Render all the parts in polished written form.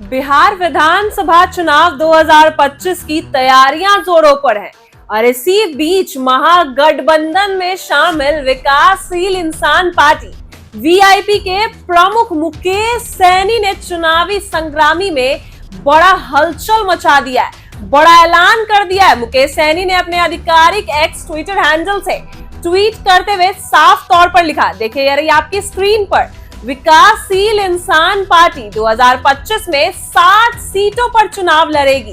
बिहार विधानसभा चुनाव 2025 की तैयारियां जोरों पर हैं और इसी बीच महागठबंधन में शामिल विकासशील इंसान पार्टी वीआईपी के प्रमुख मुकेश सैनी ने चुनावी संग्रामी में बड़ा हलचल मचा दिया है, बड़ा ऐलान कर दिया है। मुकेश सैनी ने अपने आधिकारिक एक्स ट्विटर हैंडल से ट्वीट करते हुए साफ तौर पर लिखा, देखिए यार ये आपकी स्क्रीन पर, विकासशील इंसान पार्टी 2025 में 60 सीटों पर चुनाव लड़ेगी।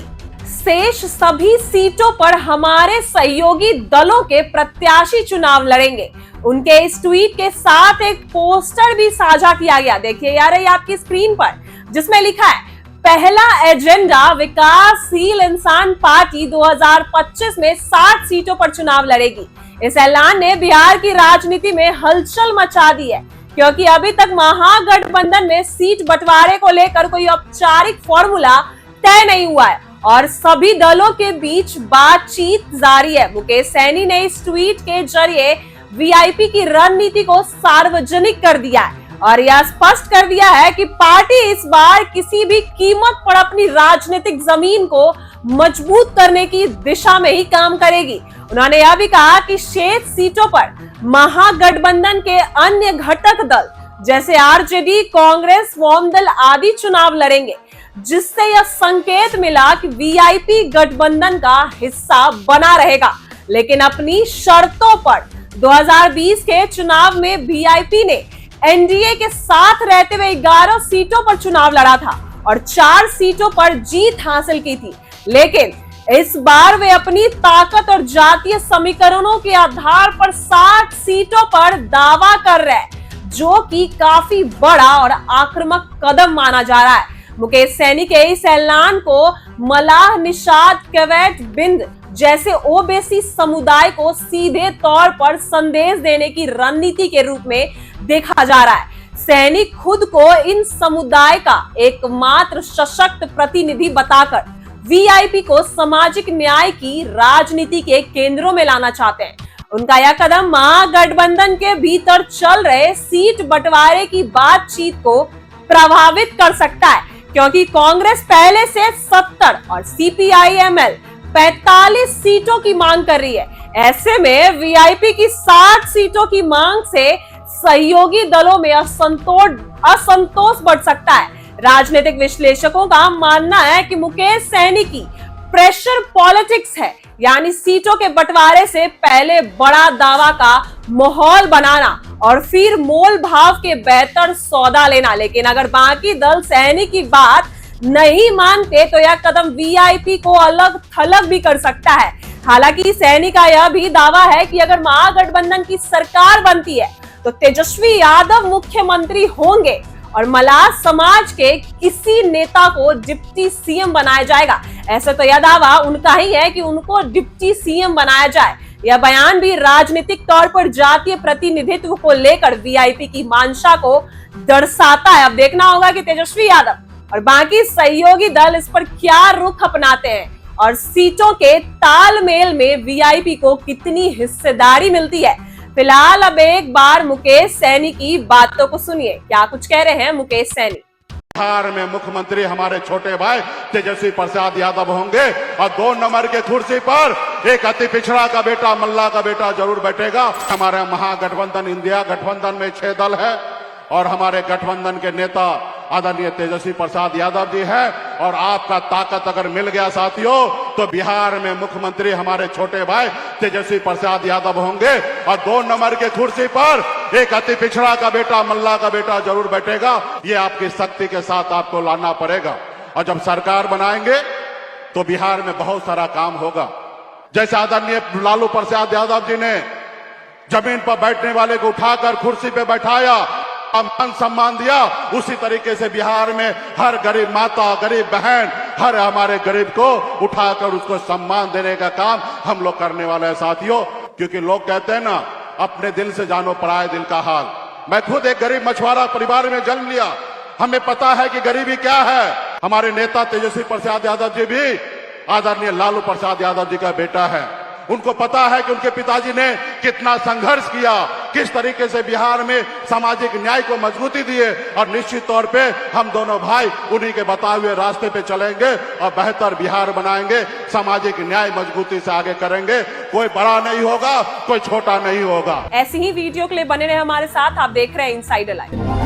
शेष सभी सीटों पर हमारे सहयोगी दलों के प्रत्याशी चुनाव लड़ेंगे। उनके इस ट्वीट के साथ एक पोस्टर भी साझा किया गया, देखिए यार ये आपकी स्क्रीन पर, जिसमें लिखा है, पहला एजेंडा विकासशील इंसान पार्टी 2025 में 60 सीटों पर चुनाव लड़ेगी। इस ऐलान ने बिहार की राजनीति में हलचल मचा दी है, क्योंकि अभी तक महागठबंधन में सीट बंटवारे को लेकर कोई औपचारिक फॉर्मूला तय नहीं हुआ है और सभी दलों के बीच बातचीत जारी है। मुकेश सैनी ने इस ट्वीट के जरिए वीआईपी की रणनीति को सार्वजनिक कर दिया है और यह स्पष्ट कर दिया है कि पार्टी इस बार किसी भी कीमत पर अपनी राजनीतिक जमीन को मजबूत करने की दिशा में ही काम करेगी। उन्होंने यह भी कहा कि शेष सीटों पर महागठबंधन के अन्य घटक दल जैसे आरजेडी, कांग्रेस, वामदल आदि चुनाव लड़ेंगे, जिससे यह संकेत मिला कि वीआईपी गठबंधन का हिस्सा बना रहेगा, लेकिन अपनी शर्तों पर। 2020 के चुनाव में वीआईपी ने एनडीए के साथ रहते हुए 11 सीटों पर चुनाव लड़ा था और 4 सीटों पर जीत हासिल की थी, लेकिन इस बार वे अपनी ताकत और जातीय समीकरणों के आधार पर 60 सीटों पर दावा कर रहे हैं, जो कि काफी बड़ा और आक्रामक कदम माना जा रहा है। मुकेश सैनी के इस ऐलान को मलाह, निषाद, कैवट, बिंद जैसे ओबीसी समुदाय को सीधे तौर पर संदेश देने की रणनीति के रूप में देखा जा रहा है। सैनी खुद को इन समुदाय का एकमात्र सशक्त प्रतिनिधि बताकर वीआईपी को सामाजिक न्याय की राजनीति के केंद्रों में लाना चाहते हैं। उनका यह कदम महागठबंधन के भीतर चल रहे सीट बंटवारे की बातचीत को प्रभावित कर सकता है, क्योंकि कांग्रेस पहले से 70 और सीपीआई-एमएल 45 सीटों की मांग कर रही है। ऐसे में वीआईपी की 60 सीटों की मांग से सहयोगी दलों में असंतोष बढ़ सकता है। राजनीतिक विश्लेषकों का मानना है कि मुकेश सैनी की प्रेशर पॉलिटिक्स है, यानी सीटों के बंटवारे से पहले बड़ा दावा का माहौल बनाना और फिर मोल भाव के बेहतर सौदा लेना। लेकिन अगर बाकी दल सैनी की बात नहीं मानते तो यह कदम वीआईपी को अलग थलग भी कर सकता है। हालांकि सैनी का यह भी दावा है कि अगर महागठबंधन की सरकार बनती है तो तेजस्वी यादव मुख्यमंत्री होंगे और मलाह समाज के किसी नेता को डिप्टी सीएम बनाया जाएगा। ऐसे तो यह दावा उनका ही है कि उनको डिप्टी सीएम बनाया जाए। यह बयान भी राजनीतिक तौर पर जातीय प्रतिनिधित्व को लेकर वीआईपी की मंशा को दर्शाता है। अब देखना होगा कि तेजस्वी यादव और बाकी सहयोगी दल इस पर क्या रुख अपनाते हैं और सीटों के तालमेल में वीआईपी को कितनी हिस्सेदारी मिलती है। फिलहाल अब एक बार मुकेश सैनी की बातों को सुनिए, क्या कुछ कह रहे हैं मुकेश सैनी। बिहार में मुख्यमंत्री हमारे छोटे भाई तेजस्वी प्रसाद यादव होंगे और 2 नंबर के कुर्सी पर एक अति पिछड़ा का बेटा, मल्ला का बेटा जरूर बैठेगा। हमारे महागठबंधन इंडिया गठबंधन में 6 दल है और हमारे गठबंधन के नेता आदरणीय तेजस्वी प्रसाद यादव जी है। और आपका ताकत अगर मिल गया साथियों तो बिहार में मुख्यमंत्री हमारे छोटे भाई तेजस्वी प्रसाद यादव होंगे और 2 नंबर के कुर्सी पर एक अति पिछड़ा का बेटा, मल्ला का बेटा जरूर बैठेगा। ये आपकी शक्ति के साथ आपको लाना पड़ेगा और जब सरकार बनाएंगे तो बिहार में बहुत सारा काम होगा। जैसे आदरणीय लालू प्रसाद यादव जी ने जमीन पर बैठने वाले को उठाकर कुर्सी पे बैठाया, मान सम्मान दिया, उसी तरीके से बिहार में हर गरीब माता, गरीब बहन, हर हमारे गरीब को उठाकर उसको सम्मान देने का काम हम लोग करने वाले हैं साथियों। क्योंकि लोग कहते हैं ना, अपने दिल से जानो पराये दिल का हाल। मैं खुद एक गरीब मछुआरा परिवार में जन्म लिया, हमें पता है कि गरीबी क्या है। हमारे नेता तेजस्वी प्रसाद यादव जी भी आदरणीय लालू प्रसाद यादव जी का बेटा है उनको पता है कि उनके पिताजी ने कितना संघर्ष किया, किस तरीके से बिहार में सामाजिक न्याय को मजबूती दिए, और निश्चित तौर पे हम दोनों भाई उन्हीं के बताए हुए रास्ते पे चलेंगे और बेहतर बिहार बनाएंगे, सामाजिक न्याय मजबूती से आगे करेंगे। कोई बड़ा नहीं होगा, कोई छोटा नहीं होगा। ऐसी ही वीडियो के लिए बने रहे हमारे साथ। आप देख रहे हैं इनसाइडर लाइव।